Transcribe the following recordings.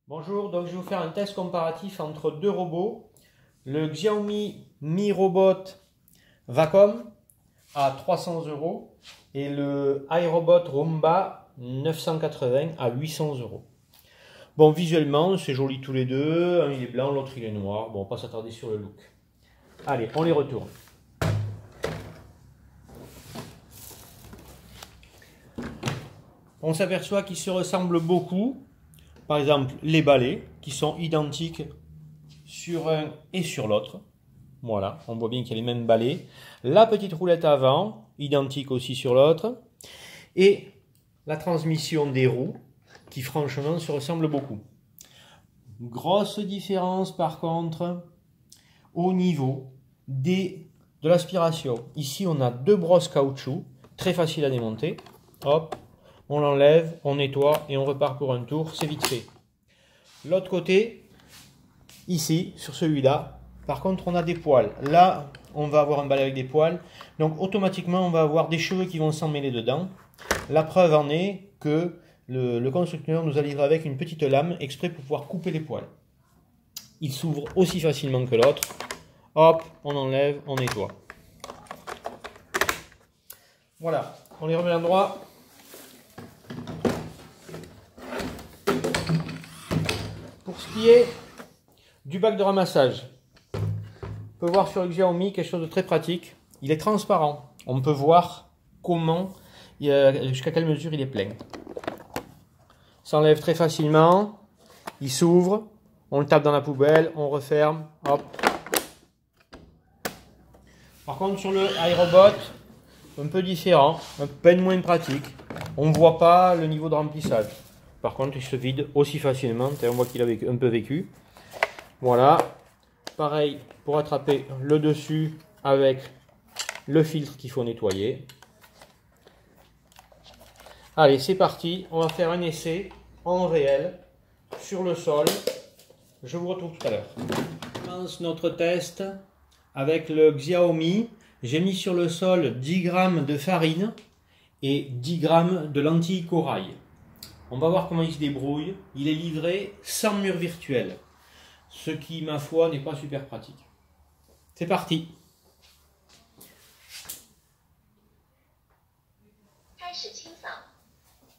Bonjour, donc je vais vous faire un test comparatif entre deux robots. Le Xiaomi Mi Robot Vacom à 300 € et le iRobot Roomba 980 à 800 €. Bon, visuellement, c'est joli tous les deux. Un il est blanc, l'autre il est noir. Bon, on va pas s'attarder sur le look. Allez, on les retourne. On s'aperçoit qu'ils se ressemblent beaucoup. Par exemple, les balais qui sont identiques sur un et sur l'autre. Voilà, on voit bien qu'il y a les mêmes balais. La petite roulette avant, identique aussi sur l'autre. Et la transmission des roues qui franchement se ressemblent beaucoup. Grosse différence par contre au niveau de l'aspiration. Ici on a deux brosses caoutchouc, très facile à démonter. Hop, on l'enlève, on nettoie et on repart pour un tour, c'est vite fait. L'autre côté, ici, sur celui-là, par contre on a des poils. Là, on va avoir un balai avec des poils, donc automatiquement on va avoir des cheveux qui vont s'emmêler dedans. La preuve en est que le constructeur nous a livré avec une petite lame exprès pour pouvoir couper les poils. Il s'ouvre aussi facilement que l'autre. Hop, on enlève, on nettoie. Voilà, on les remet à l'endroit. Pour ce qui est du bac de ramassage, on peut voir sur le Xiaomi quelque chose de très pratique. Il est transparent. On peut voir comment, jusqu'à quelle mesure il est plein. S'enlève très facilement. Il s'ouvre. On le tape dans la poubelle. On referme. Hop. Par contre, sur le iRobot, un peu différent, un peu moins pratique. On ne voit pas le niveau de remplissage. Par contre, il se vide aussi facilement. On voit qu'il a un peu vécu. Voilà. Pareil pour attraper le dessus avec le filtre qu'il faut nettoyer. Allez, c'est parti. On va faire un essai en réel sur le sol. Je vous retrouve tout à l'heure. On commence notre test avec le Xiaomi. J'ai mis sur le sol 10 g de farine et 10 g de lentilles corail. On va voir comment il se débrouille. Il est livré sans mur virtuel. Ce qui, ma foi, n'est pas super pratique. C'est parti.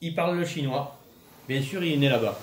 Il parle le chinois. Bien sûr, il est né là-bas.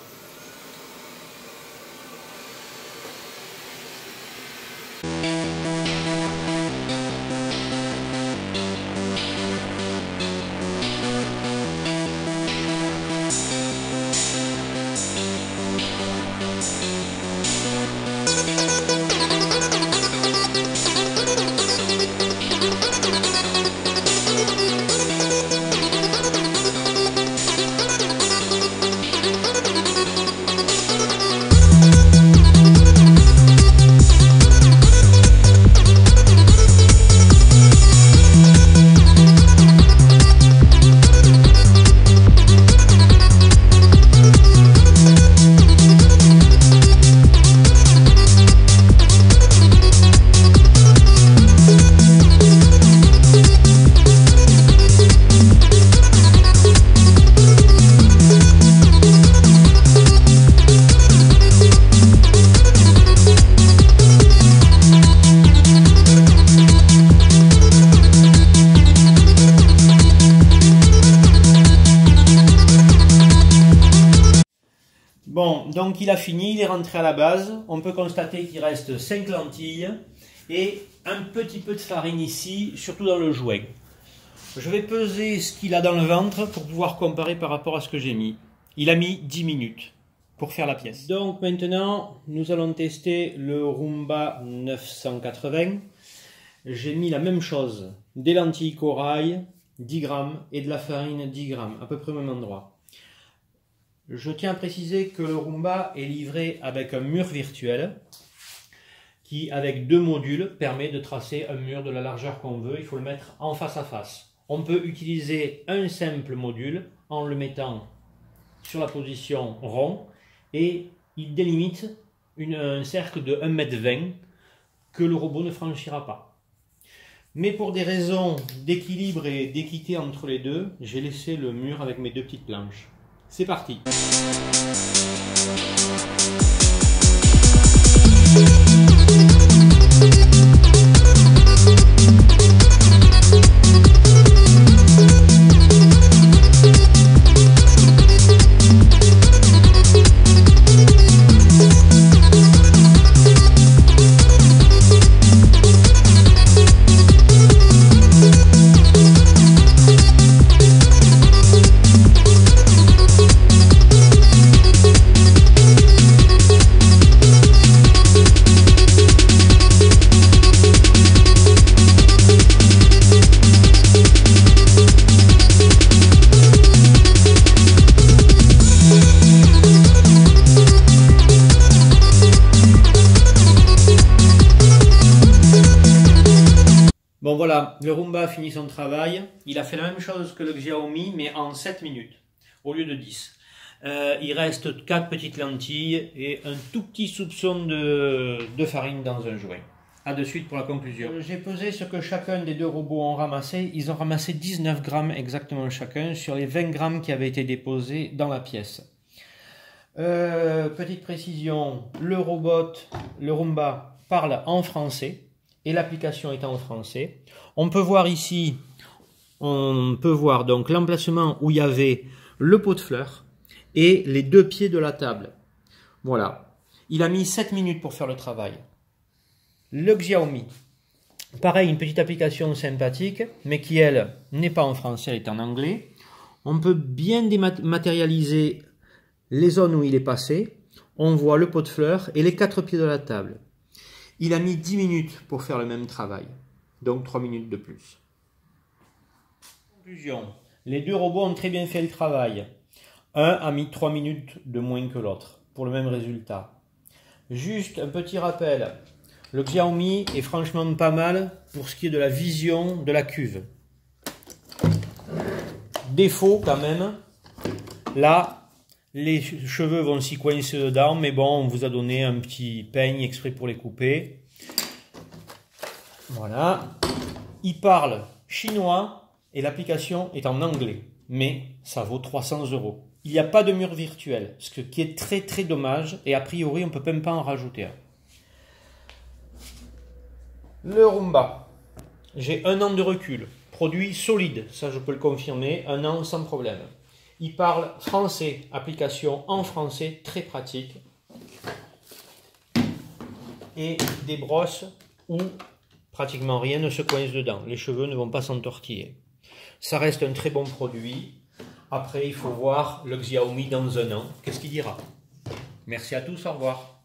Bon, donc il a fini, il est rentré à la base. On peut constater qu'il reste 5 lentilles et un petit peu de farine ici, surtout dans le joint. Je vais peser ce qu'il a dans le ventre pour pouvoir comparer par rapport à ce que j'ai mis. Il a mis 10 minutes pour faire la pièce. Donc maintenant, nous allons tester le Roomba 980. J'ai mis la même chose, des lentilles corail, 10 g et de la farine 10 g, à peu près au même endroit. Je tiens à préciser que le Roomba est livré avec un mur virtuel qui, avec 2 modules, permet de tracer un mur de la largeur qu'on veut. Il faut le mettre en face à face. On peut utiliser un simple module en le sur la position rond et il délimite un cercle de 1,20 m que le robot ne franchira pas. Mais pour des raisons d'équilibre et d'équité entre les deux, j'ai laissé le mur avec mes 2 petites planches. C'est parti. Bon voilà, le Roomba a fini son travail. Il a fait la même chose que le Xiaomi, mais en 7 minutes, au lieu de 10. Il reste 4 petites lentilles et un tout petit soupçon de farine dans un joint. A de suite pour la conclusion. J'ai pesé ce que chacun des deux robots ont ramassé. Ils ont ramassé 19 grammes exactement chacun sur les 20 grammes qui avaient été déposés dans la pièce. Petite précision, le Roomba parle en français et l'application est en français. On peut voir ici, donc l'emplacement où il y avait le pot de fleurs et les deux pieds de la table. Voilà. Il a mis 7 minutes pour faire le travail. Le Xiaomi, pareil, une petite application sympathique, mais qui, elle, n'est pas en français, elle est en anglais. On peut bien dématérialiser les zones où il est passé. On voit le pot de fleurs et les 4 pieds de la table. Il a mis 10 minutes pour faire le même travail, donc 3 minutes de plus. Conclusion, les deux robots ont très bien fait le travail. Un a mis 3 minutes de moins que l'autre pour le même résultat. Juste un petit rappel, le Xiaomi est franchement pas mal pour ce qui est de la vision de la cuve. Défaut quand même, là les cheveux vont s'y coincer dedans, mais bon, on vous a donné un petit peigne exprès pour les couper. Voilà, il parle chinois et l'application est en anglais, mais ça vaut 300 €. Il n'y a pas de mur virtuel, ce qui est très très dommage, et a priori on ne peut même pas en rajouter un. Le Roomba, j'ai 1 an de recul, produit solide, ça je peux le confirmer, 1 an sans problème. Il parle français, application en français, très pratique. Et des brosses où pratiquement rien ne se coince dedans, les cheveux ne vont pas s'entortiller. Ça reste un très bon produit. Après, il faut voir le Xiaomi dans 1 an. Qu'est-ce qu'il dira? Merci à tous, au revoir.